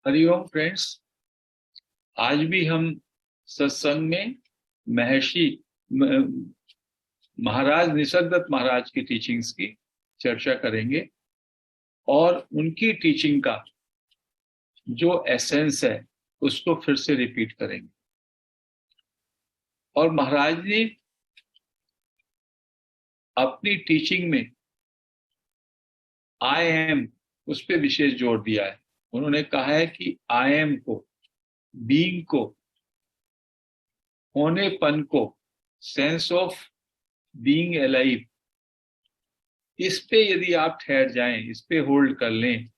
Hariom friends. आज भी हम सत्संग में महर्षि म- महाराज निसर्गदत्त महाराज की टीचिंग्स की चर्चा करेंगे और उनकी टीचिंग का जो एसेंस है उसको फिर से रिपीट करेंगे। और महाराज ने अपनी टीचिंग में आई एम उस पर विशेष जोर दिया है। उन्होंने कहा है कि आई एम को, बीइंग को, होनेपन को, सेंस ऑफ बीइंग अलाइव, इस पे यदि आप ठहर जाएं, इस पे होल्ड कर लें,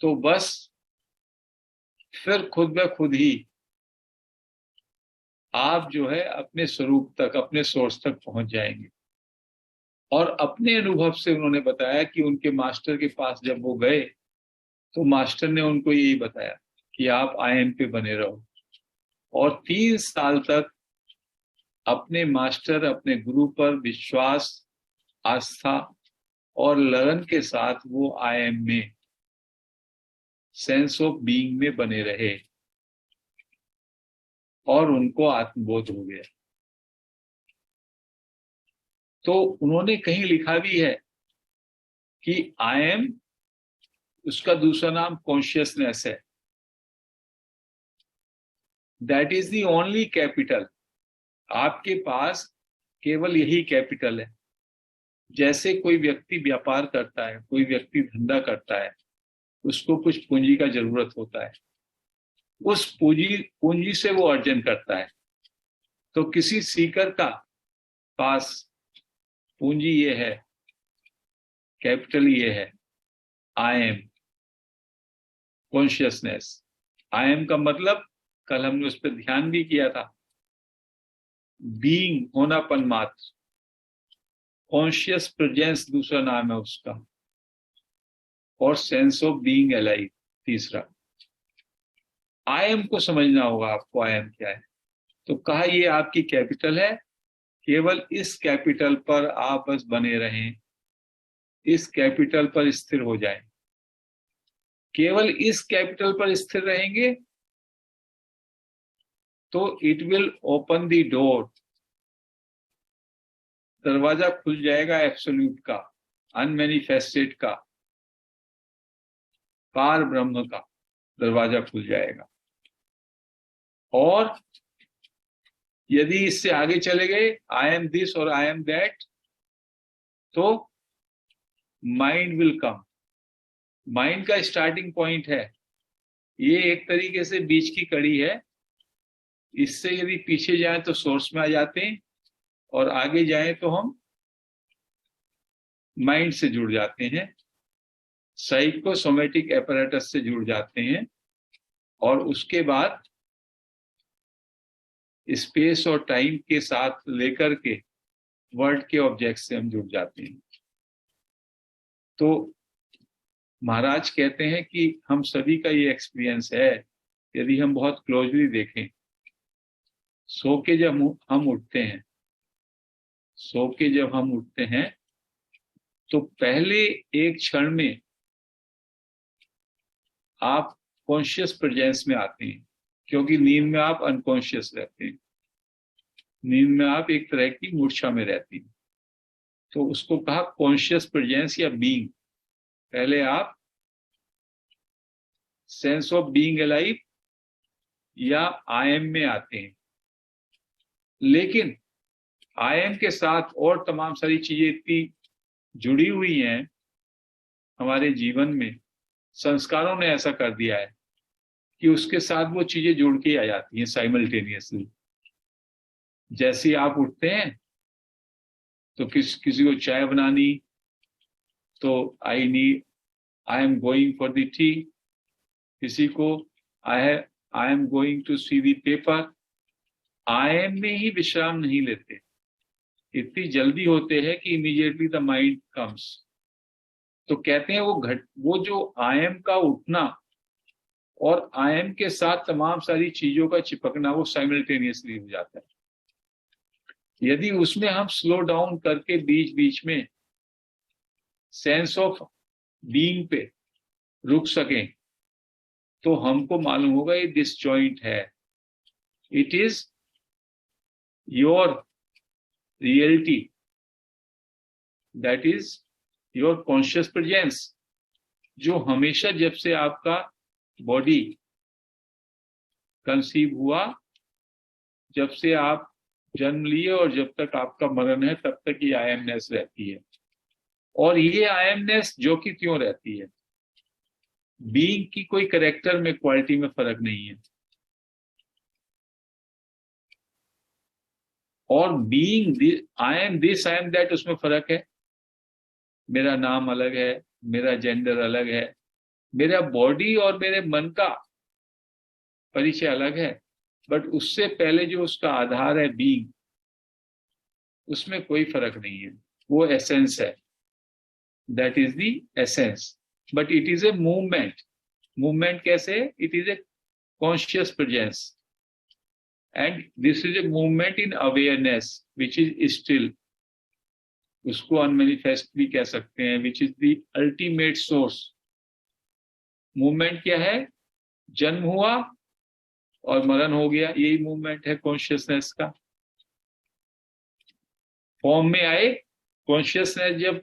तो बस फिर खुद ब खुद ही आप जो है अपने स्वरूप तक, अपने सोर्स तक पहुंच जाएंगे। और अपने अनुभव से उन्होंने बताया कि उनके मास्टर के पास जब वो गए तो मास्टर ने उनको यही बताया कि आप आईएम पे बने रहो। और 3 साल तक अपने मास्टर, अपने गुरु पर विश्वास, आस्था और लगन के साथ वो आईएम में, सेंस ऑफ बीइंग में बने रहे और उनको आत्मबोध हो गया। तो उन्होंने कहीं लिखा भी है कि आई एम, उसका दूसरा नाम कॉन्शियसनेस है। That is the only capital. आपके पास केवल यही कैपिटल है। जैसे कोई व्यक्ति व्यापार करता है, कोई व्यक्ति धंधा करता है, उसको कुछ पूंजी का जरूरत होता है, उस पूंजी पूंजी से वो अर्जन करता है। तो किसी सीकर का पास पूंजी ये है, कैपिटल ये है, I M, consciousness. I am का मतलब कल हमने उस पर ध्यान भी किया था, बीइंग, होनापन मात्र। कॉन्शियस प्रेजेंस दूसरा नाम है उसका, और सेंस ऑफ बीइंग अलाइव तीसरा। आई एम को समझना होगा आपको, आई एम क्या है। तो कहा ये आपकी कैपिटल है, केवल इस कैपिटल पर आप बस बने रहें, इस कैपिटल पर स्थिर हो जाएं। केवल इस कैपिटल पर स्थिर रहेंगे तो it will open the door, दरवाजा खुल जाएगा एब्सोल्यूट का, अनमैनिफेस्टेड का, पार ब्रह्म का दरवाजा खुल जाएगा। और यदि इससे आगे चले गए, आई एम दिस और आई एम दैट, तो माइंड विल कम। माइंड का स्टार्टिंग पॉइंट है, ये एक तरीके से बीच की कड़ी है। इससे यदि पीछे जाएं तो सोर्स में आ जाते हैं, और आगे जाएं तो हम माइंड से जुड़ जाते हैं, साइकोसोमेटिक एपरेटस से जुड़ जाते हैं, और उसके बाद स्पेस और टाइम के साथ लेकर के वर्ल्ड के ऑब्जेक्ट से हम जुड़ जाते हैं। तो महाराज कहते हैं कि हम सभी का ये एक्सपीरियंस है। यदि हम बहुत क्लोजली देखें, सो के जब हम उठते हैं, सो के जब हम उठते हैं तो पहले एक क्षण में आप कॉन्शियस प्रेजेंस में आते हैं, क्योंकि नींद में आप अनकॉन्शियस रहते हैं, नींद में आप एक तरह की मूर्छा में रहती हैं। तो उसको कहा कॉन्शियस प्रेजेंस या बीइंग। पहले आप सेंस ऑफ बीइंग अलाइव या आई एम में आते हैं। लेकिन आई एम के साथ और तमाम सारी चीजें इतनी जुड़ी हुई हैं हमारे जीवन में, संस्कारों ने ऐसा कर दिया है कि उसके साथ वो चीजें जुड़ के आ जाती हैं साइमल्टेनियसली। जैसे आप उठते हैं तो किसी को चाय बनानी, तो I am going for the tea. किसी को I am going to see the paper. I am में ही विश्राम नहीं लेते, इतनी जल्दी होते हैं कि इमीडिएटली द माइंड कम्स। तो कहते हैं वो जो आई एम का उठना और आई एम के साथ तमाम सारी चीजों का चिपकना, वो साइमल्टेनियसली हो जाता है। यदि उसमें हम स्लो डाउन करके बीच बीच में सेंस ऑफ बीइंग पे रुक सकें, तो हमको मालूम होगा ये डिसजॉइंट है. It is your reality, that is your conscious presence, जो हमेशा जब से आपका बॉडी कंसीव हुआ, जब से आप जन्म लिए और जब तक आपका मरण है, तब तक ये आयमनेस रहती है. और ये आयमनेस जो कि क्यों रहती है, बीइंग की कोई कैरेक्टर में, क्वालिटी में फर्क नहीं है. और being I am this, I am that, उसमें फर्क है. मेरा नाम अलग है, मेरा जेंडर अलग है, मेरा बॉडी और मेरे मन का परिचय अलग है, बट उससे पहले जो उसका आधार है बीइंग, उसमें कोई फर्क नहीं है. वो एसेंस है, that is the essence. But it is a movement. Movement कैसे? It is a conscious presence, and this is a movement in awareness which is still. उसको अनमैनिफेस्ट भी कह सकते हैं, which is the ultimate source. Movement क्या है? जन्म हुआ और मरण हो गया, यही मूवमेंट है कॉन्शियसनेस का. फॉर्म में आए, कॉन्शियसनेस जब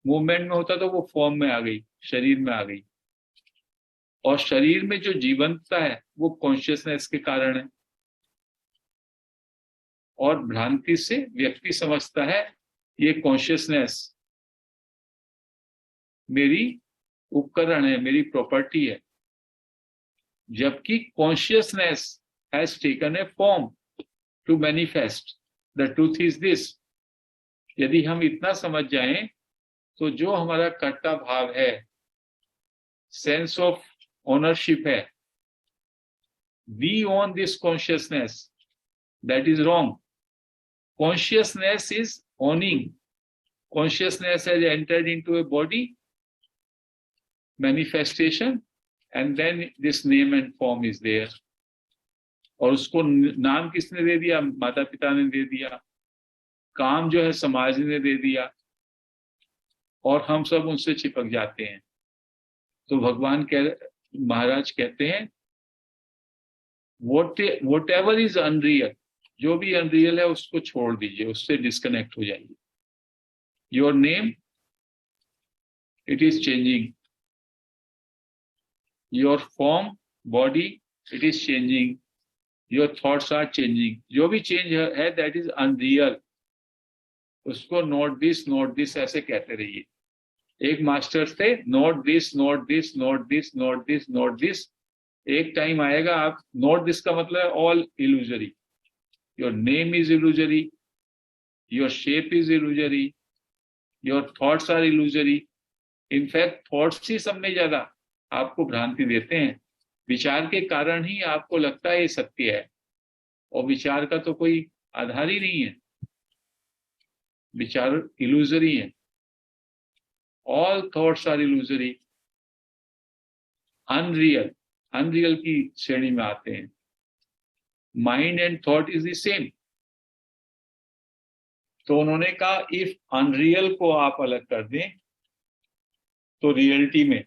मूवमेंट में होता तो वो फॉर्म में आ गई, शरीर में आ गई. और शरीर में जो जीवंतता है वो कॉन्शियसनेस के कारण है. और भ्रांति से व्यक्ति समझता है ये कॉन्शियसनेस मेरी उपकरण है, मेरी प्रॉपर्टी है, जबकि consciousness has taken a form to manifest. The truth is this. यदि हम इतना समझ जाएं तो जो हमारा कर्ता भाव है, सेंस ऑफ ओनरशिप है, we own this consciousness, that is wrong. Consciousness is owning. Consciousness has entered into a body, manifestation, and then this name and form is there. और उसको नाम किसने दे दिया? माता पिता ने दे दिया. काम जो है समाज ने दे दिया, और हम सब उनसे चिपक जाते हैं. तो भगवान महाराज कहते हैं, whatever is unreal, जो भी अनरियल है उसको छोड़ दीजिए, उससे डिस्कनेक्ट हो जाइए. Your name, it is changing. Your form, body, it is changing. Your thoughts are changing. जो भी चेंज है दैट इज अनरियल. उसको नोट दिस ऐसे कहते रहिए. एक मास्टर थे, note this, note this, note this, note this, note this. एक टाइम आएगा आप नोट दिस का मतलब है all illusory. Your name is illusory, your shape is illusory, your thoughts are illusory. In fact, thoughts ही सब में ज्यादा आपको भ्रांति देते हैं. विचार के कारण ही आपको लगता है ये सत्य है, और विचार का तो कोई आधार ही नहीं है. विचार इल्यूजरी है. All thoughts are illusory, unreal. Unreal की श्रेणी में आते हैं. Mind and thought is the same. तो उन्होंने कहा इफ अनरियल को आप अलग कर दें तो रियलिटी में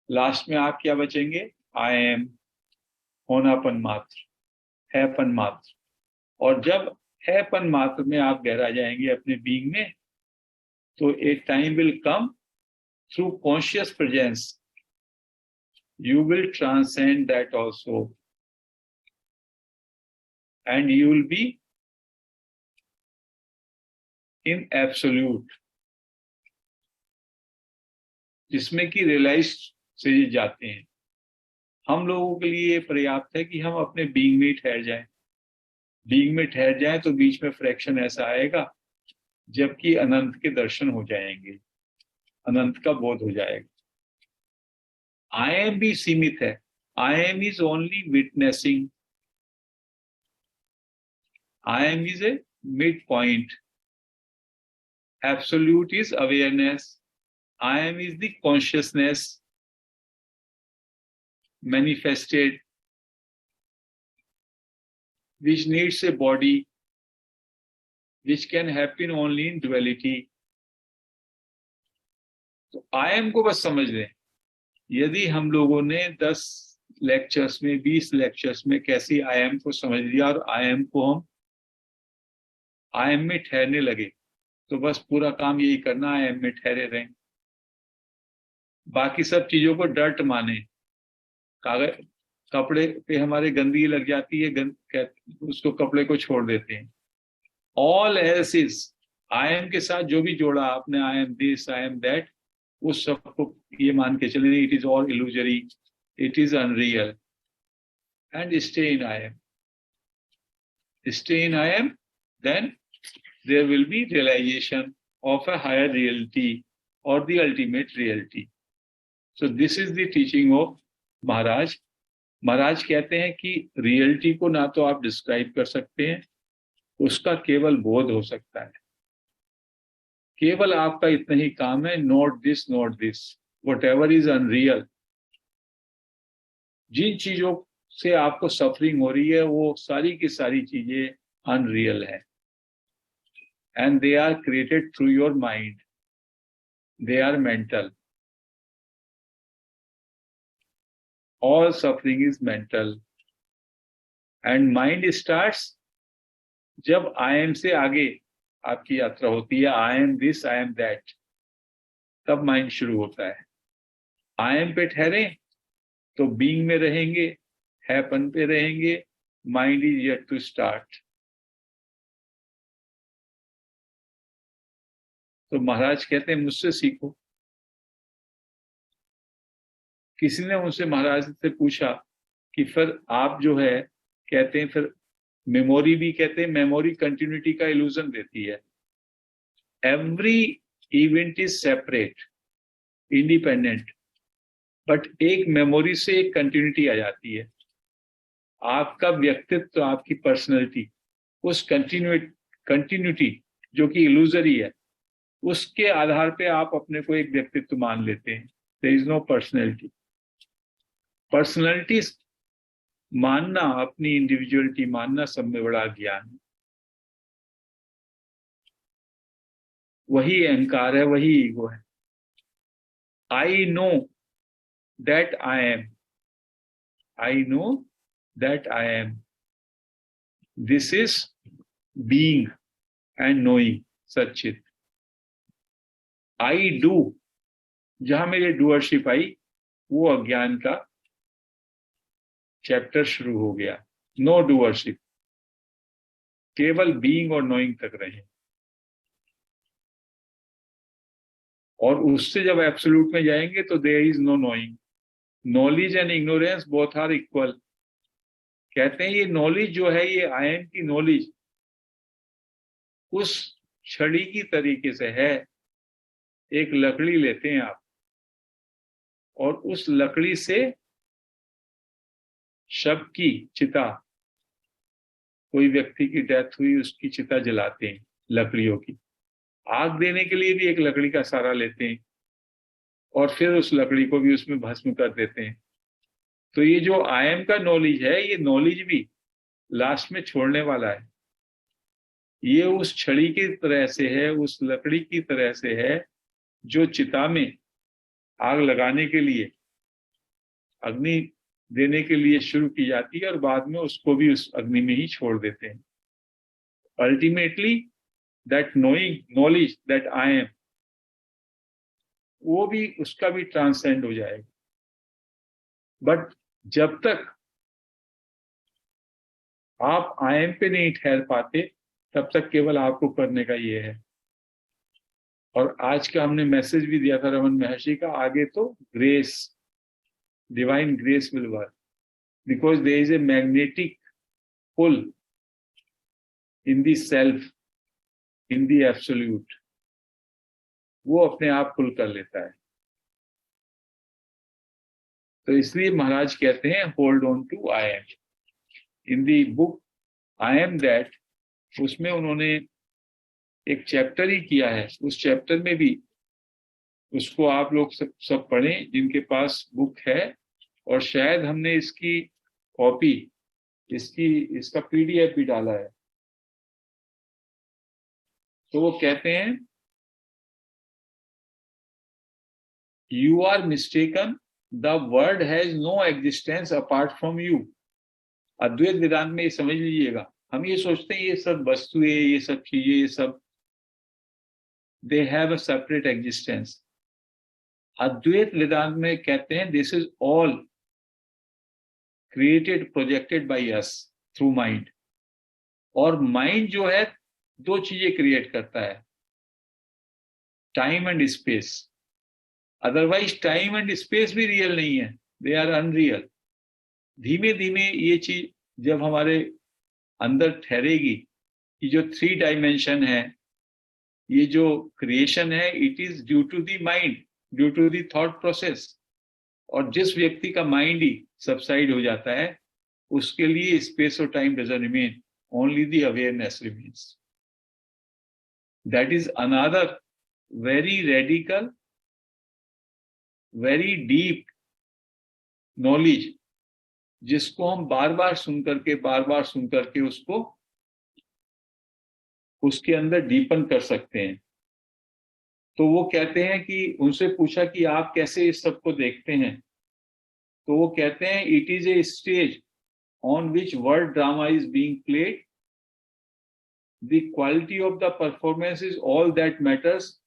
लास्ट में आप क्या बचेंगे? आई एम, होनापन मात्र, हैपन मात्र. और जब हैपन मात्र में आप गहरा जाएंगे अपने बीइंग में, तो ए time will come through conscious presence, you will transcend that also, and you will be in absolute, जिसमें कि रियलाइज से जाते हैं. हम लोगों के लिए पर्याप्त है कि हम अपने बीइंग में ठहर जाएं. बीइंग में ठहर जाएं तो बीच में फ्रैक्शन ऐसा आएगा जबकि अनंत के दर्शन हो जाएंगे, अनंत का बोध हो जाएगा. आई एम भी सीमित है. I am is only witnessing. I am is a midpoint. Absolute is awareness. I am is the consciousness manifested, which needs a body, which can happen only in duality. तो I am को बस समझ लें. यदि हम लोगों ने 10 lectures में 20 लेक्चर्स में कैसी आई एम को समझ लिया और आई एम को हम आई एम में ठहरने लगे, तो बस पूरा काम यही करना, आई एम में ठहरे रहें, बाकी सब चीजों को डर्ट माने। कागज कपड़े पे हमारे गंदगी लग जाती है, उसको कपड़े को छोड़ देते हैं। All else is, I am के साथ जो भी जोड़ा आपने, I am this, I am that, उस सबको ये मान के चले, it is all illusory, it is unreal, and stay in I am, stay in I am, then there will be realization of a higher reality or the ultimate reality. So this is the teaching of महाराज। महाराज कहते हैं कि reality को ना तो आप describe कर सकते हैं, उसका केवल बोध हो सकता है। केवल आपका इतना ही काम है, note this, note this, whatever is unreal. जिन चीजों से आपको सफरिंग हो रही है वो सारी की सारी चीजें अनरियल है, and they are created through your mind, they are mental, all suffering is mental, and mind starts जब I am से आगे आपकी यात्रा होती है, I am this, I am that, तब माइंड शुरू होता है। I am पे ठहरे तो बीइंग में रहेंगे, हैपन पे रहेंगे, mind is yet to start. तो महाराज कहते हैं मुझसे सीखो। किसी ने मुझसे महाराज से पूछा कि फिर आप जो है कहते हैं, फिर मेमोरी भी कहते हैं, मेमोरी कंटिन्यूटी का इल्यूजन देती है। Every event is separate, independent, but एक मेमोरी से एक कंटिन्यूटी आ जाती है। आपका व्यक्तित्व, आपकी पर्सनैलिटी, उस कंटिन्यूटी जो कि इल्यूजरी है, उसके आधार पे आप अपने को एक व्यक्तित्व मान लेते हैं। There is no personality. Personality मानना, अपनी इंडिविजुअलिटी मानना सब में बड़ा ज्ञान है। वही अहंकार है, वही ईगो है। I know that I am, I know that I am, this is being and knowing sachchit. I do, जहां मेरी डूअरशिप आई, वो अज्ञान का चैप्टर शुरू हो गया। नो डूअरशिप, केवल बीइंग और नोइंग तक रहे। और उससे जब एब्सोल्यूट में जाएंगे तो there is no knowing. Knowledge and ignorance both are equal. कहते हैं ये नॉलेज जो है, ये आई एम की नॉलेज उस छड़ी की तरीके से है। एक लकड़ी लेते हैं आप, और उस लकड़ी से शव की चिता, कोई व्यक्ति की डेथ हुई, उसकी चिता जलाते हैं लकड़ियों की। आग देने के लिए भी एक लकड़ी का सहारा लेते हैं, और फिर उस लकड़ी को भी उसमें भस्म कर देते हैं। तो ये जो आई एम का नॉलेज है, ये नॉलेज भी लास्ट में छोड़ने वाला है। ये उस छड़ी की तरह से है, उस लकड़ी की तरह से है, जो चिता में आग लगाने के लिए, अग्नि देने के लिए शुरू की जाती है, और बाद में उसको भी उस अग्नि में ही छोड़ देते हैं। Ultimately that knowing, knowledge that I M, वो भी, उसका भी ट्रांसेंड हो जाएगा। बट जब तक आप आई एम पे नहीं ठहर पाते, तब तक केवल आपको करने का ये है। और आज का हमने मैसेज भी दिया था रमन महर्षि का, आगे तो grace, divine grace will work, because there is a magnetic pull in the self, in the absolute. वो अपने आप पुल कर लेता है। तो इसलिए महाराज कहते हैं hold on to I am. In the book I am that, उसमें उन्होंने एक चैप्टर ही किया है। उस चैप्टर में भी, उसको आप लोग सब पढ़ें जिनके पास बुक है, और शायद हमने इसकी कॉपी, इसका पीडीएफ भी डाला है। तो वो कहते हैं, you are mistaken the world has no existence apart from you. Advaita Vedanta में ये समझ लीजिएगा, हम ये सोचते हैं ये सब वस्तुएं, ये सब चीजें, ये सब they have a separate existence. Advaita Vedanta में कहते हैं this is all created projected by us through mind. और माइंड जो है दो चीजें क्रिएट करता है, time and space. Otherwise time and space भी रियल नहीं है, दे आर अनरियल। धीमे धीमे ये चीज जब हमारे अंदर ठहरेगी कि जो 3 डायमेंशन है, ये जो क्रिएशन है, it is due to the mind, due to the thought process. और जिस व्यक्ति का माइंड ही सबसाइड हो जाता है, उसके लिए स्पेस और time doesn't remain, only the awareness remains. That is another very radical, very deep knowledge, जिसको हम बार बार सुन करके उसको उसके अंदर डीपन कर सकते हैं। तो वो कहते हैं कि उनसे पूछा कि आप कैसे इस सब को देखते हैं, तो वो कहते हैं it is a stage on which world drama is being played. The quality of the performance is all that matters,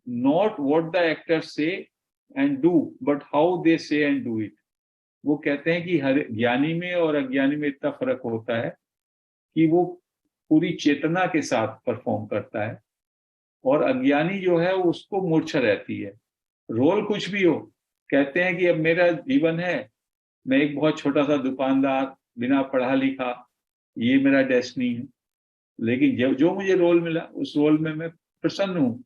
not what the actors say and do, but how they say and do it. वो कहते हैं कि हर ज्ञानी में और अज्ञानी में इतना फर्क होता है कि वो पूरी चेतना के साथ परफॉर्म करता है, और अज्ञानी जो है उसको मूर्छा रहती है। रोल कुछ भी हो, कहते हैं कि अब मेरा जीवन है, मैं एक बहुत छोटा सा दुकानदार, बिना पढ़ा लिखा, ये मेरा डेस्टिनी है। लेकिन जब जो मुझे रोल मिला उस रोल में मैं प्रसन्न हूं,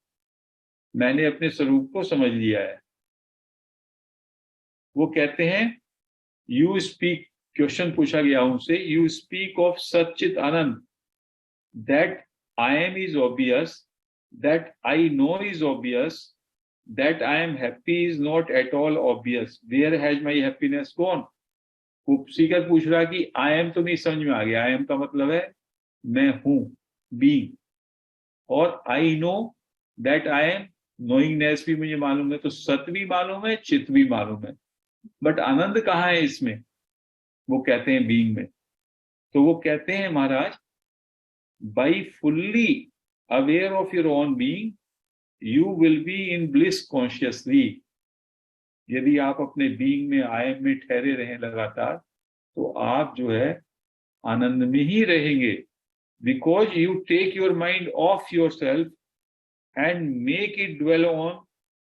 मैंने अपने स्वरूप को समझ लिया है। वो कहते हैं यू स्पीक, क्वेश्चन पूछा गया उनसे, you speak of sachchit anand, that I am is obvious, that I know is obvious, that I am happy is not at all obvious, where has my happiness gone. Seeker पूछ रहा कि I am तो नहीं समझ में आ गया, आई एम का मतलब है मैं हूं, बीइंग, और I know that I am, knowingness भी मुझे मालूम है, तो सत्य भी मालूम है, चित्त भी मालूम है, बट आनंद कहाँ है इसमें? वो कहते हैं बीइंग में। तो वो कहते हैं Maharaj, by fully aware of your own being you will be in bliss consciously. यदि आप अपने बीइंग में, आई एम में ठहरे रहें लगातार, तो आप जो है आनंद में ही रहेंगे। Because you take your mind off your self and make it dwell on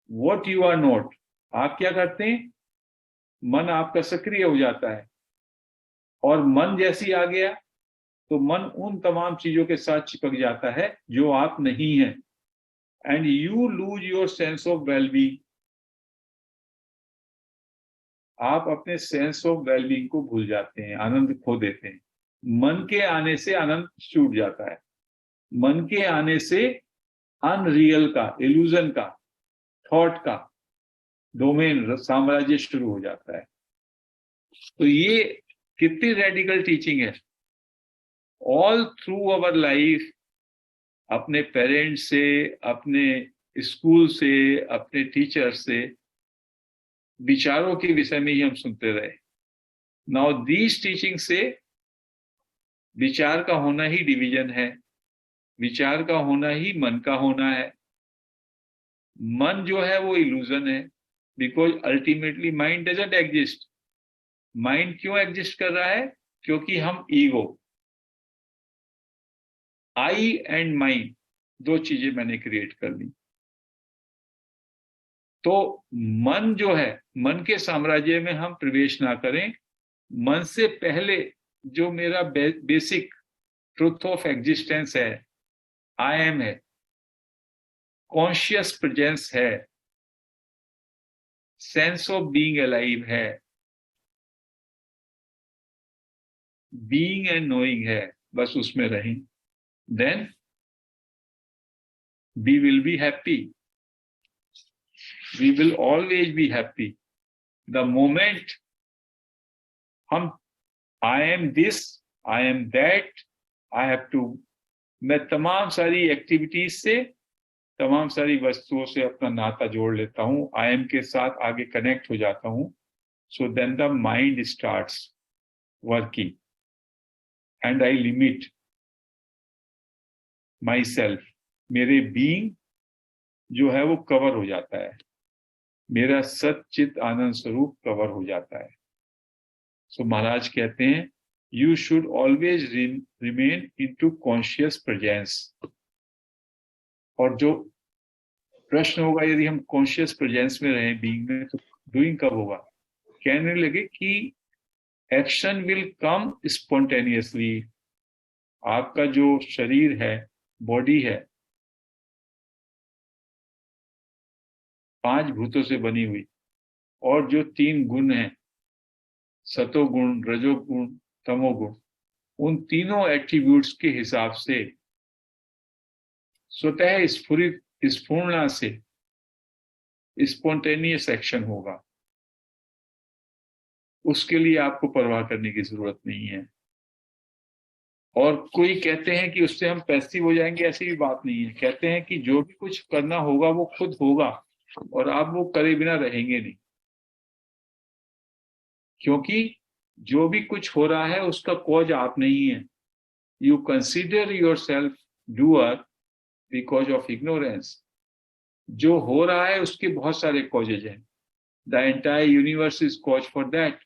what you are not. आप क्या करते हैं? मन आपका सक्रिय हो जाता है, और मन जैसी आ गया तो मन उन तमाम चीजों के साथ चिपक जाता है जो आप नहीं हैं, and you lose your sense of wellbeing. आप अपने सेंस ऑफ वेलबींग को भूल जाते हैं, आनंद खो देते हैं। मन के आने से आनंद छूट जाता है, मन के आने से अनरियल का, इल्यूजन का, थॉट का डोमेन, साम्राज्य शुरू हो जाता है। तो ये कितनी रेडिकल टीचिंग है। ऑल थ्रू अवर लाइफ, अपने पेरेंट्स से, अपने स्कूल से, अपने टीचर से विचारों के विषय में ही हम सुनते रहे। नाउ दीज टीचिंग से विचार का होना ही डिवीजन है, विचार का होना ही मन का होना है। मन जो है वो इल्यूजन है, because ultimately mind doesn't exist. Mind क्यों एग्जिस्ट कर रहा है? क्योंकि हम ईगो, आई एंड माइंड, दो चीजें मैंने क्रिएट कर ली। तो मन जो है, मन के साम्राज्य में हम प्रवेश ना करें। मन से पहले जो मेरा बेसिक ट्रुथ ऑफ एग्जिस्टेंस है, आई एम है, कॉन्शियस प्रेजेंस है, सेंस ऑफ बीइंग अलाइव है, बीइंग एंड नोइंग है, बस उसमें रहें। Then we will be happy, we will always be happy. The moment हम I am this, I am that, I have to, मैं तमाम सारी एक्टिविटीज से तमाम सारी वस्तुओं से अपना नाता जोड़ लेता हूँ, आई एम के साथ आगे कनेक्ट हो जाता हूँ. So then the mind starts working and I limit myself. मेरे बीइंग जो है वो कवर हो जाता है, मेरा सच्चित आनंद स्वरूप कवर हो जाता है. सो महाराज कहते हैं you should always remain into conscious presence. और जो प्रश्न होगा, यदि हम कॉन्शियस प्रेजेंस में रहे बीइंग में, तो डूइंग कब होगा? कहने लगे कि एक्शन विल कम स्पॉन्टेनियसली. आपका जो शरीर है, बॉडी है, 5 भूतों से बनी हुई, और जो 3 गुण हैं, सतोगुण, रजोगुण, तमोगुण, उन तीनों एट्रीब्यूट्स के हिसाब से स्वतः स्फुरित स्फूर्णा से स्पॉन्टेनियस एक्शन होगा. उसके लिए आपको परवाह करने की जरूरत नहीं है. और कोई कहते हैं कि उससे हम पैसिव हो जाएंगे, ऐसी भी बात नहीं है. कहते हैं कि जो भी कुछ करना होगा वो खुद होगा, और आप वो करे बिना रहेंगे नहीं. क्योंकि जो भी कुछ हो रहा है उसका कॉज आप नहीं है. You consider your self doer because of ignorance. जो हो रहा है उसके बहुत सारे कॉजेज हैं. The entire universe is cause for that.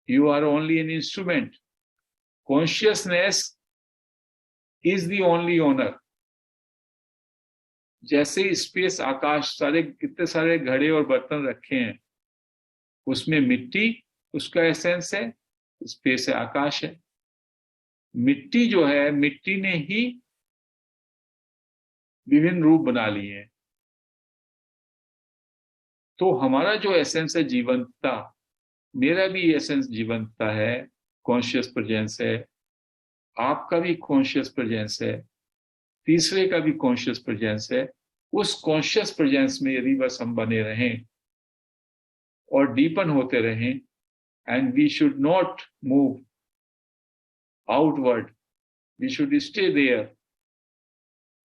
You are only an instrument. Consciousness is the only owner. जैसे स्पेस, आकाश, सारे कितने सारे घड़े और बर्तन रखे हैं, उसमें मिट्टी उसका एसेंस है, स्पेस है, आकाश है. मिट्टी जो है, मिट्टी ने ही विभिन्न रूप बना लिए हैं. तो हमारा जो एसेंस है जीवंतता, मेरा भी एसेंस जीवंतता है, कॉन्शियस प्रेजेंस है, आपका भी कॉन्शियस प्रेजेंस है, तीसरे का भी कॉन्शियस प्रेजेंस है. उस कॉन्शियस प्रेजेंस में यदि बस हम बने रहें और डीपन होते रहें, and we should not move outward, we should stay there,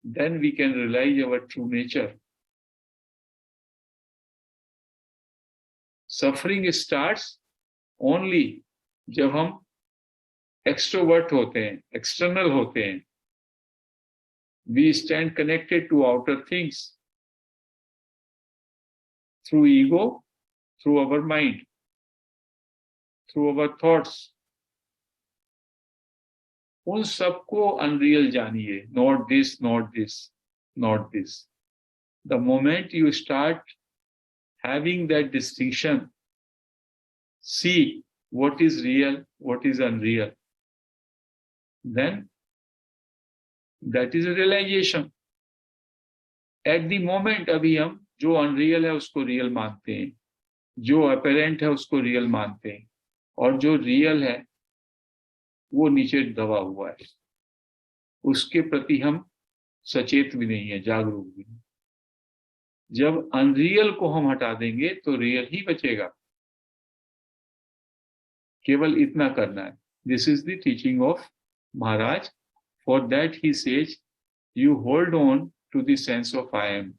then we can realise our true nature. Suffering starts only जब हम एक्सट्रोवर्ट होते हैं, एक्सटर्नल होते हैं. We stand connected to outer things through ego, through our mind, through our thoughts. उन सबको unreal जानिए. Not this, not this, not this. The moment you start having that distinction, see what is real, what is unreal, then that is a realization. At the moment अभी हम जो unreal है उसको real मानते हैं, जो apparent है उसको रियल मानते हैं, और जो रियल है वो नीचे दबा हुआ है, उसके प्रति हम सचेत भी नहीं है, जागरूक भी नहीं. जब अनरियल को हम हटा देंगे तो रियल ही बचेगा. केवल इतना करना है. This is the teaching of Maharaj. For that he says you hold on to the sense of I am,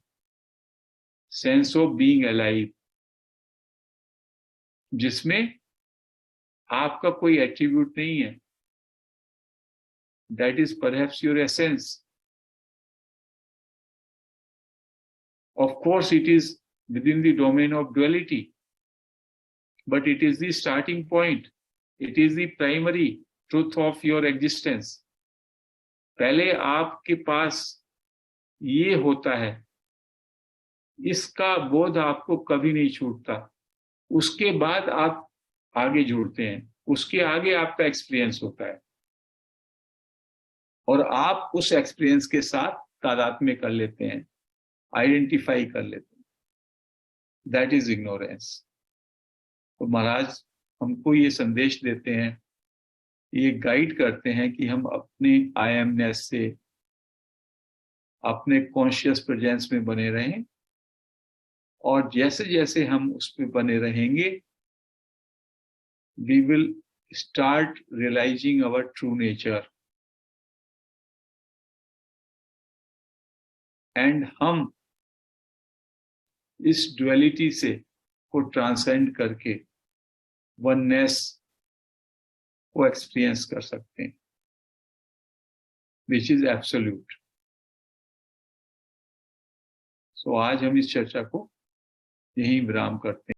sense of being alive, जिसमें आपका कोई एट्रीब्यूट नहीं है. That is perhaps your essence. Of course, it is within the domain of duality, but it is the starting point. It is the primary truth of your existence. पहले आपके पास ये होता है, इसका बोध आपको कभी नहीं छूटता. उसके बाद आप आगे जुड़ते हैं, उसके आगे आपका एक्सपीरियंस होता है, और आप उस एक्सपीरियंस के साथ तादात्म्य कर लेते हैं, आइडेंटिफाई कर लेते हैं. That is ignorance. तो महाराज हमको ये संदेश देते हैं, ये गाइड करते हैं कि हम अपने आई एमनेस से, अपने कॉन्शियस प्रेजेंस में बने रहें, और जैसे जैसे हम उस पर बने रहेंगे, we will start realising our true nature. And हम इस ड्युअलिटी से को ट्रांसेंड करके वननेस को एक्सपीरियंस कर सकते हैं, विच इज एब्सोल्यूट। सो आज हम इस चर्चा को यहीं विराम करते हैं।